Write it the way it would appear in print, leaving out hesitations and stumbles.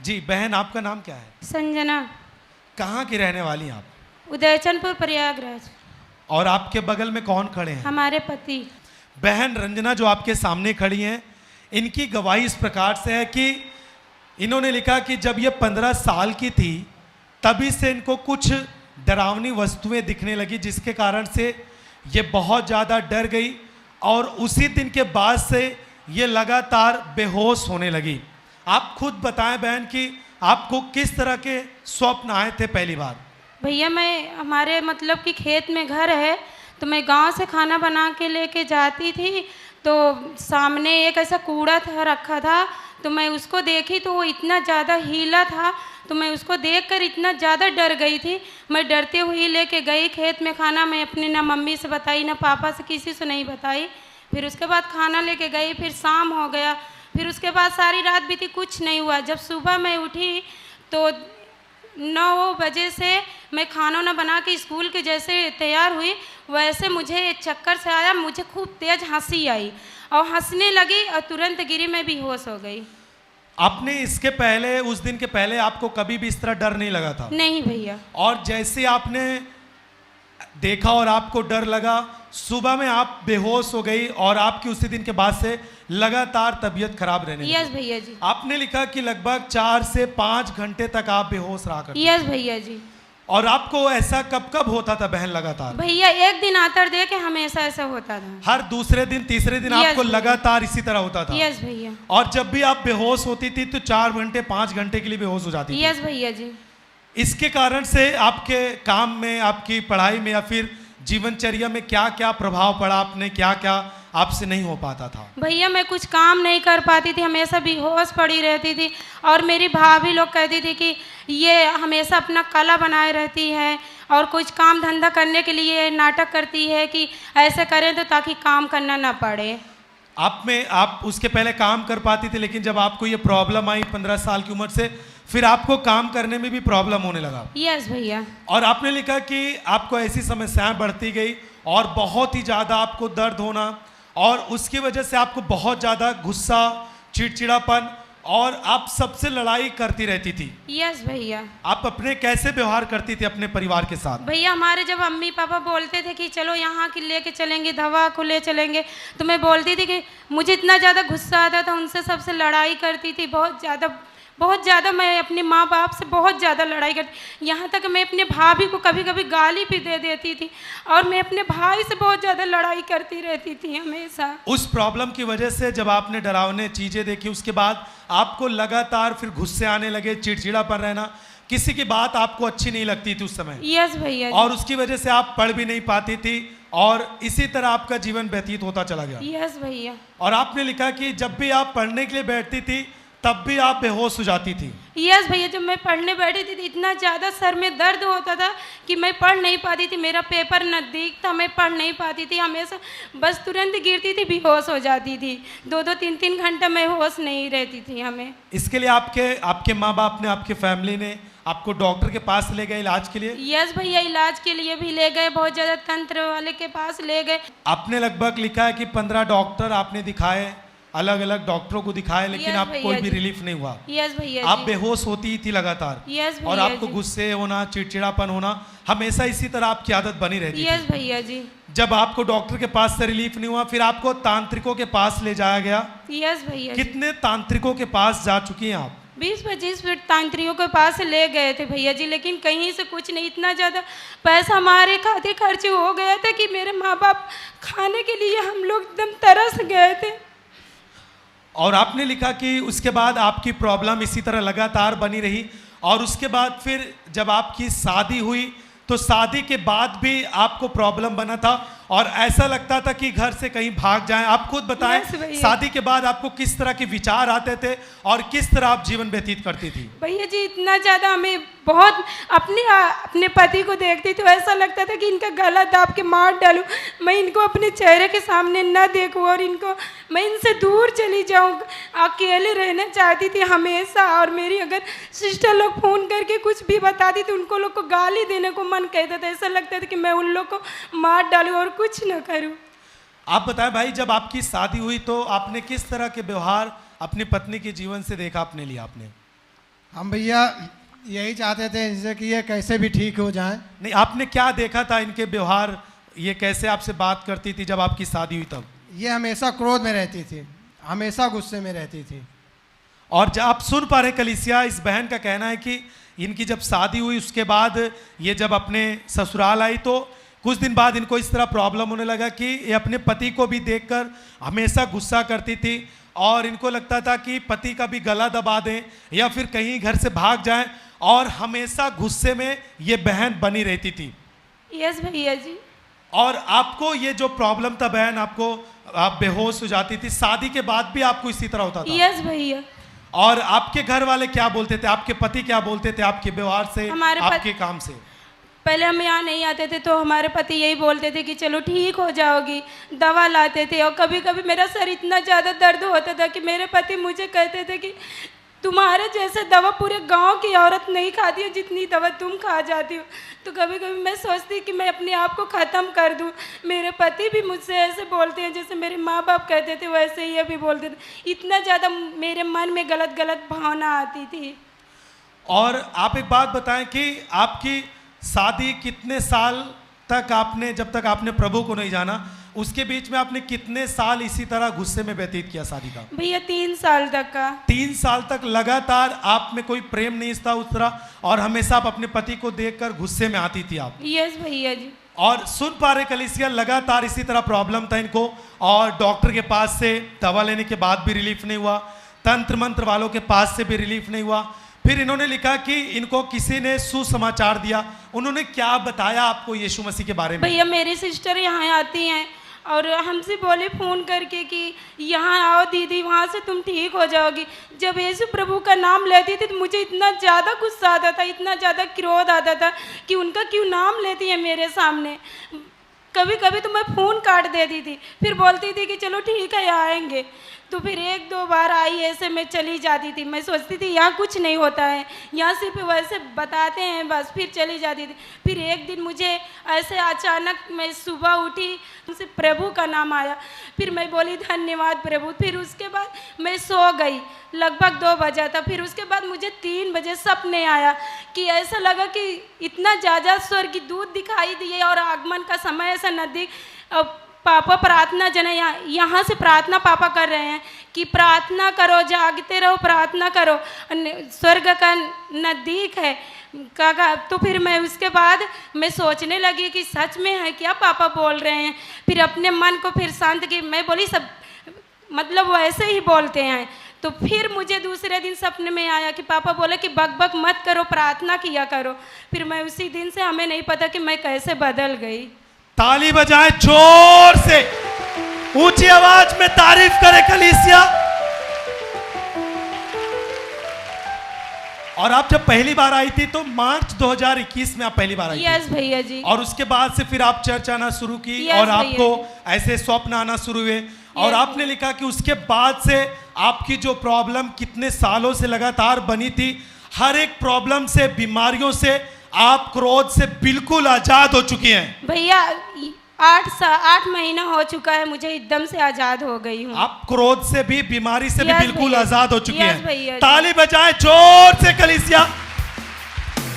जी बहन, आपका नाम क्या है? संजना। कहाँ की रहने वाली हैं आप? उदयचनपुर प्रयागराज। और आपके बगल में कौन खड़े हैं? हमारे पति। बहन रंजना जो आपके सामने खड़ी हैं, इनकी गवाही इस प्रकार से है कि इन्होंने लिखा कि जब ये 15 साल की थी तभी से इनको कुछ डरावनी वस्तुएं दिखने लगी, जिसके कारण से ये बहुत ज़्यादा डर गई और उसी दिन के बाद से ये लगातार बेहोश होने लगी। आप खुद बताएं बहन कि आपको किस तरह के स्वप्न आए थे पहली बार? भैया मैं हमारे मतलब कि खेत में घर है, तो मैं गांव से खाना बना के लेके जाती थी, तो सामने एक ऐसा कूड़ा था रखा था, तो मैं उसको देखी तो वो इतना ज़्यादा हीला था, तो मैं उसको देखकर इतना ज़्यादा डर गई थी। मैं डरते हुए लेके गई खेत में खाना, मैं अपने ना मम्मी से बताई ना पापा से, किसी से नहीं बताई। फिर उसके बाद खाना लेके गई, फिर शाम हो गया, फिर उसके बाद सारी रात बीती, कुछ नहीं हुआ। जब सुबह मैं उठी तो 9 बजे से मैं खाना ना बना के स्कूल के जैसे तैयार हुई, वैसे मुझे चक्कर से आया, मुझे खूब तेज हंसी आई और हंसने लगी और तुरंत गिरी, मैं बेहोश हो गई। आपने इसके पहले, उस दिन के पहले आपको कभी भी इस तरह डर नहीं लगा था? नहीं भैया। और जैसे आपने देखा और आपको डर लगा, सुबह में आप बेहोश हो गई और आपकी उसी दिन के बाद से लगातार तबीयत खराब रहने लगी। यस भैया जी। आपने लिखा कि लगभग 4 से 5 घंटे तक आप बेहोश रहा करते। यस भैया जी। और आपको ऐसा कब कब होता था बहन लगातार? भैया एक दिन आतर दे के हमेशा ऐसा होता था। हर दूसरे दिन तीसरे दिन Yes, आपको भैया। लगातार इसी तरह होता था? यस भैया। और जब भी आप बेहोश होती थी तो 4 घंटे 5 घंटे के लिए बेहोश हो जाती थी? यस भैया जी। इसके कारण से आपके काम में, आपकी पढ़ाई में या फिर जीवनचर्या में क्या क्या प्रभाव पड़ा? आपने क्या क्या आपसे नहीं हो पाता था? भैया मैं कुछ काम नहीं कर पाती थी, हमेशा बेहोश पड़ी रहती थी, और मेरी भाभी लोग कहती थी कि ये हमेशा अपना कला बनाए रहती है और कुछ काम धंधा करने के लिए नाटक करती है कि ऐसे करें तो ताकि काम करना ना पड़े। आप उसके पहले काम कर पाती थी, लेकिन जब आपको ये प्रॉब्लम आई 15 साल की उम्र से, फिर आपको काम करने में भी प्रॉब्लम होने लगा? यस भैया। और आपने लिखा कि आपको ऐसी समस्याएं बढ़ती गई और बहुत ही ज़्यादा आपको दर्द होना, और उसकी वजह से आपको बहुत ज़्यादा गुस्सा, चिड़चिड़ापन, और आप सबसे लड़ाई करती रहती थी। यस भैया। आप अपने कैसे व्यवहार करती थी अपने परिवार के साथ? भैया हमारे जब मम्मी पापा बोलते थे कि चलो यहाँ की लेके चलेंगे, दवा को ले चलेंगे, तो मैं बोलती थी कि मुझे इतना ज़्यादा गुस्सा आता था, उनसे सबसे लड़ाई करती थी, बहुत ज़्यादा मैं अपने माँ बाप से बहुत ज़्यादा लड़ाई करती, यहाँ तक मैं अपने भाभी को कभी कभी गाली भी दे देती थी, और मैं अपने भाई से बहुत ज़्यादा लड़ाई करती रहती थी हमेशा। उस प्रॉब्लम की वजह से जब आपने डरावने चीज़ें देखी, उसके बाद आपको लगातार फिर गुस्से आने लगे, चिड़चिड़ापन रहना, किसी की बात आपको अच्छी नहीं लगती थी उस समय? यस भैया। और उसकी वजह से आप पढ़ भी नहीं पाती थी और इसी तरह आपका जीवन व्यतीत होता चला गया? यस भैया। और आपने लिखा कि जब भी आप पढ़ने के लिए बैठती थी तब भी आप बेहोश हो जाती थी? यस भैया, जब मैं पढ़ने बैठी थी तो इतना ज़्यादा सर में दर्द होता था कि मैं पढ़ नहीं पाती थी, मेरा पेपर नज़दीक था, मैं पढ़ नहीं पाती थी, हमेशा बस तुरंत गिरती थी, बेहोश हो जाती थी, 2-2 3-3 घंटा मैं होश नहीं रहती थी। हमें इसके लिए आपके माँ बाप ने, आपके फैमिली ने आपको डॉक्टर के पास ले गए इलाज के लिए? यस भैया, इलाज के लिए भी ले गए, बहुत ज़्यादा तंत्र वाले के पास ले गए। आपने लगभग लिखा है कि 15 डॉक्टर आपने दिखाए, अलग अलग डॉक्टरों को दिखाए, लेकिन आपको कोई भी रिलीफ नहीं हुआ? यस भैया। आप बेहोश होती ही थी लगातार? यस भैया। और आपको गुस्से होना, चिड़चिड़ापन होना, हमेशा इसी तरह आपकी आदत बनी रहती थी? यस भैया जी। जब आपको डॉक्टर के पास से रिलीफ नहीं हुआ, फिर आपको तांत्रिकों के पास ले जाया गया? यस भैया। कितने तांत्रिकों के पास जा चुकी हैं आप? 20-25 फीट तांत्रिकों के पास ले गए थे भैया जी, लेकिन कहीं से कुछ नहीं, इतना ज़्यादा पैसा हमारे खाते खर्च हो गया था कि मेरे माँ बाप खाने के लिए हम लोग एकदम तरस गए थे। और आपने लिखा कि उसके बाद आपकी प्रॉब्लम इसी तरह लगातार बनी रही, और उसके बाद फिर जब आपकी शादी हुई तो शादी के बाद भी आपको प्रॉब्लम बना था और ऐसा लगता था कि घर से कहीं भाग जाएं। आप खुद बताएं, शादी के बाद आपको किस तरह के विचार आते थे और किस तरह आप जीवन व्यतीत करती थी? भैया जी इतना ज़्यादा हमें बहुत अपने पति को देखती तो ऐसा लगता था कि इनका गला दाब के मार डालूं, मैं इनको अपने चेहरे के सामने न देखूं और मैं इनसे दूर चली जाऊं, अकेले रहना चाहती थी हमेशा। और मेरी अगर सिस्टर लोग फ़ोन करके कुछ भी बताती थी, उनको लोग को गाली देने को मन कहता था, ऐसा लगता था कि मैं उन लोग को मार डालूं और कुछ न करूं। आप बताएं भाई, जब आपकी शादी हुई तो आपने किस तरह के व्यवहार अपनी पत्नी के जीवन से देखा, अपने लिए आपने? हम भैया यही चाहते थे इनसे कि ये कैसे भी ठीक हो जाएं। नहीं, आपने क्या देखा था इनके व्यवहार, ये कैसे आपसे बात करती थी जब आपकी शादी हुई तब? ये हमेशा क्रोध में रहती थी, हमेशा गुस्से में रहती थी। और जब आप सुन पा रहे कलीसिया, इस बहन का कहना है कि इनकी जब शादी हुई उसके बाद ये जब अपने ससुराल आई तो कुछ दिन बाद इनको इस तरह प्रॉब्लम होने लगा कि ये अपने पति को भी देखकर हमेशा गुस्सा करती थी और इनको लगता था कि पति का भी गला दबा दें या फिर कहीं घर से भाग जाएं, और हमेशा गुस्से में ये बहन बनी रहती थी। यस भैया जी। और आपको ये जो प्रॉब्लम था बहन, आपको आप बेहोश हो जाती थी, शादी के बाद भी आपको इसी तरह होता था? यस भैया। और आपके घर वाले क्या बोलते थे, आपके पति क्या बोलते थे आपके व्यवहार से, आपके काम से? पहले हम यहाँ नहीं आते थे तो हमारे पति यही बोलते थे कि चलो ठीक हो जाओगी, दवा लाते थे। और कभी कभी मेरा सर इतना ज़्यादा दर्द होता था कि मेरे पति मुझे कहते थे कि तुम्हारे जैसे दवा पूरे गांव की औरत नहीं खाती है जितनी दवा तुम खा जाती हो। तो कभी कभी मैं सोचती कि मैं अपने आप को ख़त्म कर दूं। मेरे पति भी मुझसे ऐसे बोलते हैं जैसे मेरे माँ बाप कहते थे वैसे ही ये भी बोलते थे। इतना ज़्यादा मेरे मन में गलत गलत भावना आती थी। और आप एक बात बताएं कि आपकी शादी कितने साल तक आपने, जब तक आपने प्रभु को नहीं जाना, उसके बीच में आपने कितने साल इसी तरह गुस्से में व्यतीत किया शादी का? भैया 3 साल तक का। 3 साल तक लगातार आप में कोई प्रेम नहीं था उस तरह, और हमेशा आप अपने पति को देखकर गुस्से में आती थी आप? यस भैया जी। और सुन पा रहे कलीसिया, लगातार इसी तरह प्रॉब्लम था इनको, और डॉक्टर के पास से दवा लेने के बाद भी रिलीफ नहीं हुआ, तंत्र मंत्र वालों के पास से भी रिलीफ नहीं हुआ। फिर इन्होंने लिखा कि इनको किसी ने सुसमाचार दिया। उन्होंने क्या बताया आपको यीशु मसीह के बारे में? भैया मेरी सिस्टर यहाँ आती हैं और हमसे बोले फ़ोन करके कि यहाँ आओ दीदी, वहाँ से तुम ठीक हो जाओगी। जब यीशु प्रभु का नाम लेती थी तो मुझे इतना ज़्यादा गुस्सा आता था, इतना ज़्यादा क्रोध आता था कि उनका क्यों नाम लेती है मेरे सामने। कभी कभी तो मैं फ़ोन काट देती थी, फिर बोलती थी कि चलो ठीक है आएंगे। तो फिर 1-2 बार आई, ऐसे मैं चली जाती थी। मैं सोचती थी यहाँ कुछ नहीं होता है, यहाँ सिर्फ वैसे बताते हैं बस, फिर चली जाती थी। फिर एक दिन मुझे ऐसे अचानक मैं सुबह उठी, उनसे प्रभु का नाम आया, फिर मैं बोली धन्यवाद प्रभु। फिर उसके बाद मैं सो गई, लगभग 2 बजा था। फिर उसके बाद मुझे 3 बजे सपने आया कि ऐसा लगा कि इतना ज़्यादा स्वर्ग की दूत दिखाई दिए और आगमन का समय ऐसा नज़दीक। पापा प्रार्थना जन यहाँ से प्रार्थना पापा कर रहे हैं कि प्रार्थना करो, जागते रहो, प्रार्थना करो, स्वर्ग का नज़दीक है काका। तो फिर मैं उसके बाद मैं सोचने लगी कि सच में है क्या पापा बोल रहे हैं। फिर अपने मन को फिर शांत की, मैं बोली सब मतलब वो ऐसे ही बोलते हैं। तो फिर मुझे दूसरे दिन सपने में आया कि पापा बोले कि बक बक मत करो, प्रार्थना किया करो। फिर मैं उसी दिन से, हमें नहीं पता कि मैं कैसे बदल गई। ताली बजाएं जोर से, ऊंची आवाज में तारीफ करें कलीसिया। और आप जब पहली बार आई थी तो मार्च 2021 में आप पहली बार आई थी? यस भैया जी। और उसके बाद से फिर आप चर्च आना शुरू की और आपको ऐसे स्वप्न आना शुरू हुए, और आपने लिखा कि उसके बाद से आपकी जो प्रॉब्लम कितने सालों से लगातार बनी थी, हर एक प्रॉब्लम से, बीमारियों से, आप क्रोध से बिल्कुल आजाद हो चुकी हैं। भैया 8 महीना हो चुका है, मुझे एकदम से आजाद हो गई हूँ। आप क्रोध से भी, बीमारी से भी बिल्कुल आजाद हो चुकी हैं। भैया। ताली बजाएं जोर से कलीसिया।